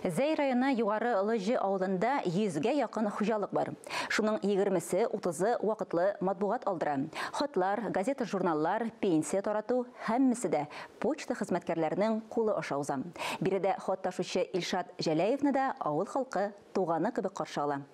Зәй районы югары Лыжы авылында 100-ге якын хуҗалык бар. Шуның 20-се, 30-ы вакытлы матбугат алдыра. Хатлар, газета, журналлар, пенсия тарату һәммәсе дә почта хезмәткәрләренең кулы аша уза. Биредә хат ташучы Илшат Җәләевне да авыл халкы туганы кебек каршы ала.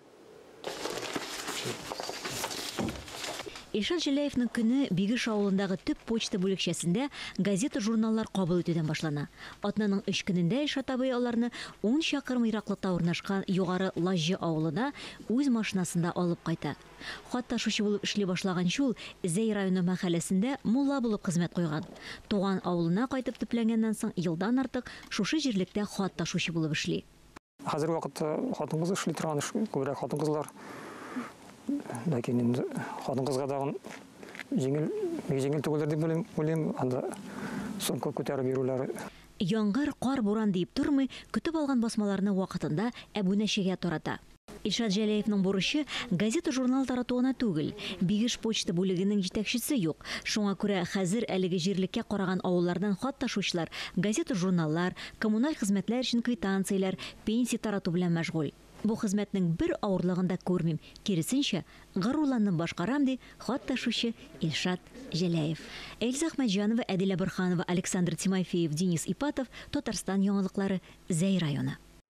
Илшат Җәләевнең көне Бигеш авылындагы төп почта бүлекчәсендә газета, журналлар кабул итүдән башлана. Атнаның 3 көнендә Илшат абый аларны 10 чакрым ераклыкта урнашкан югары Лаҗы авылына үз машинасында алып кайта. Хат ташучы булып эшли башлаган шул Зәй районы мәхәлләсендә мулла булып хезмәт куйган. Туган авылына кайтып төпләнгәннән соң елдан артык шушы җирлектә хат ташучы булып эшли. Хәзерге вакытта хатын-кыз эшли торган эш, күбрәк хатын-кызлар. Ләкин инде хатын-кызга дагы җиңел түгелдер дип уйлыйм, анда сумка күтәреп йөрүләре. Яңгыр, кар, буран дип тормый, көтеп алган басмаларны вакытында әбүнәчегә тарата. Илшат Җәләевнең бурычы газета, журнал таратуына түгел. Бигеш почта бүлегенең җитәкчесе юк. Шуңа күрә хәзер әлеге җирлеккә караган авыллардан хат ташучылар газета, журналлар, коммуналь хезмәтләр өчен квитанцияләр, пенсия тарату белән мәшгуль. Бу хезмәтнең бер авырлыгын да күрмим. Киресенчә, горурланып башкарам ди хат ташучы Илшат Җәләев. Эльза Ахмәтҗанова, Әдилә Борханова, Александр Тимофеев, Денис Ипатов, Татарстан яңалыклары, Зәй районы.